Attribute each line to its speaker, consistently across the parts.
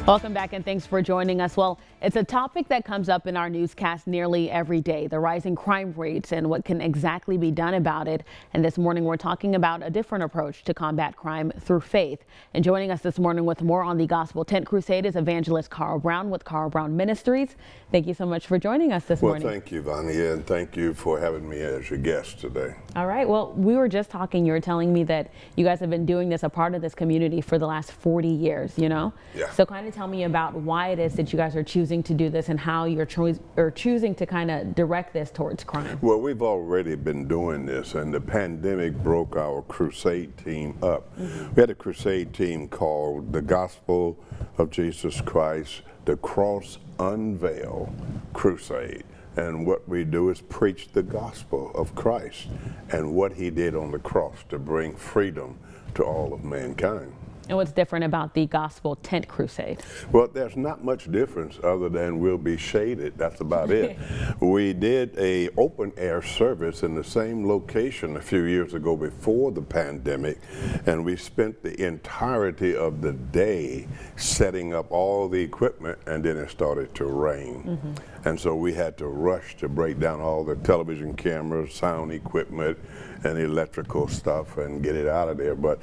Speaker 1: Welcome back and thanks for joining us. Well, it's a topic that comes up in our newscast nearly every day, the rising crime rates and what can exactly be done about it. And this morning we're talking about a different approach to combat crime through faith. And joining us this morning with more on the Gospel Tent Crusade is Evangelist Carl Brown with Carl Brown Ministries. Thank you so much for joining us this morning.
Speaker 2: Well, thank you, Vania, and thank you for having me as your guest today.
Speaker 1: All right. Well, we were just talking. You were telling me that you guys have been doing this, a part of this community for the last 40 years, you know?
Speaker 2: Yeah.
Speaker 1: So kind of tell me about why it is that you guys are choosing to do this and how you're choosing to kind of direct this towards crime.
Speaker 2: Well, we've already been doing this, and the pandemic broke our crusade team up. We had a crusade team called the Gospel of Jesus Christ, the Cross Unveil Crusade. And what we do is preach the gospel of Christ and what he did on the cross to bring freedom to all of mankind.
Speaker 1: And what's different about the Gospel Tent Crusade?
Speaker 2: Well, there's not much difference other than we'll be shaded. That's about it. We did a open air service in the same location a few years ago before the pandemic, and we spent the entirety of the day setting up all the equipment, and then it started to rain. And so we had to rush to break down all the television cameras, sound equipment, and electrical stuff and get it out of there. But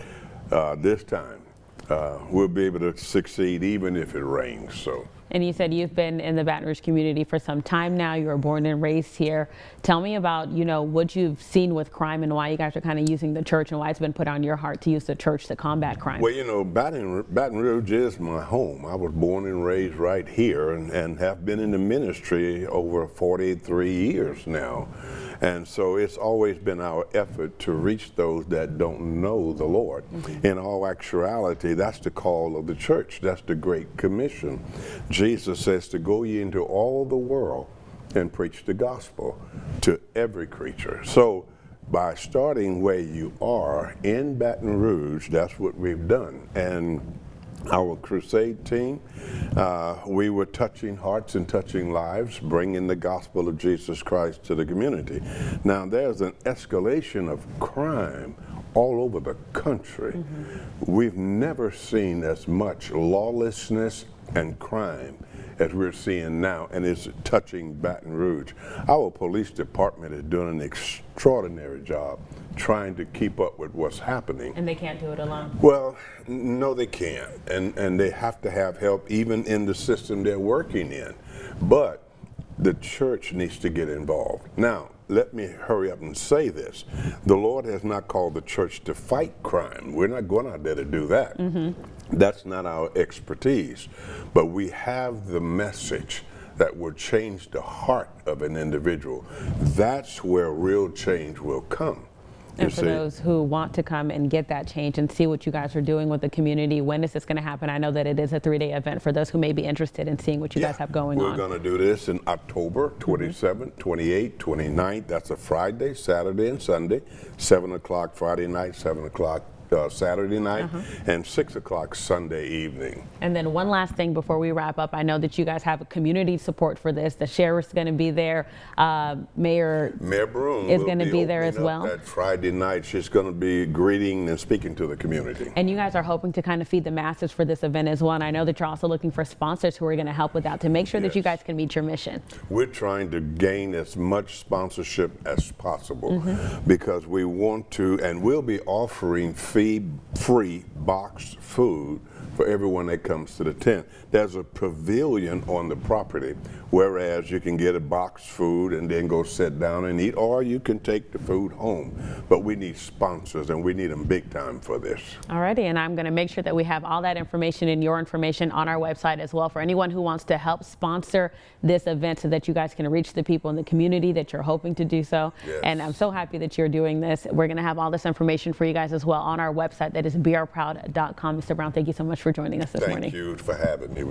Speaker 2: this time, we'll be able to succeed even if it rains. So.
Speaker 1: And you said you've been in the Baton Rouge community for some time now. You were born and raised here. Tell me about, you know, what you've seen with crime and why you guys are kind of using the church and why it's been put on your heart to use the church to combat crime.
Speaker 2: Well, you know, Baton Rouge is my home. I was born and raised right here and have been in the ministry over 43 years now. And so it's always been our effort to reach those that don't know the Lord. In all actuality, that's the call of the church. That's the Great Commission. Jesus says to go ye into all the world and preach the gospel to every creature. So by starting where you are in Baton Rouge, that's what we've done. And our crusade team, we were touching hearts and touching lives, bringing the gospel of Jesus Christ to the community. Now there's an escalation of crime all over the country. We've never seen as much lawlessness and crime as we're seeing now, and it's touching Baton Rouge. Our police department is doing an extraordinary job trying to keep up with what's happening.
Speaker 1: And they can't do it alone?
Speaker 2: Well, no, they can't, and they have to have help even in the system they're working in. But the church needs to get involved. Now, let me hurry up and say this. The Lord has not called the church to fight crime. We're not going out there to do that. That's not our expertise. But we have the message that will change the heart of an individual. That's where real change will come.
Speaker 1: And for those who want to come and get that change and see what you guys are doing with the community, when is this going to happen? I know that it is a 3-day event for those who may be interested in seeing what you guys have going on.
Speaker 2: We're going to do this in October 27th, 28th, 29th. That's a Friday, Saturday, and Sunday. 7 o'clock Friday night, 7 o'clock Saturday night, and 6 o'clock Sunday evening.
Speaker 1: And then one last thing before we wrap up, I know that you guys have a community support for this. The sheriff's going to be there. Mayor
Speaker 2: Broom
Speaker 1: is going to be there as well.
Speaker 2: That Friday night, she's going to be greeting and speaking to the community.
Speaker 1: And you guys are hoping to kind of feed the masses for this event as well. And I know that you're also looking for sponsors who are going to help with that to make sure that you guys can meet your mission.
Speaker 2: We're trying to gain as much sponsorship as possible because we want to, and we'll be offering free boxed food for everyone that comes to the tent. There's a pavilion on the property, whereas you can get a boxed food and then go sit down and eat, or you can take the food home. But we need sponsors, and we need them big time for this.
Speaker 1: Alrighty, and I'm going to make sure that we have all that information and your information on our website as well for anyone who wants to help sponsor this event so that you guys can reach the people in the community that you're hoping to do so. And I'm so happy that you're doing this. We're going to have all this information for you guys as well on our website. That is brproud.com. Mr. Brown, thank you so much for joining us this morning.
Speaker 2: Thank you for having me.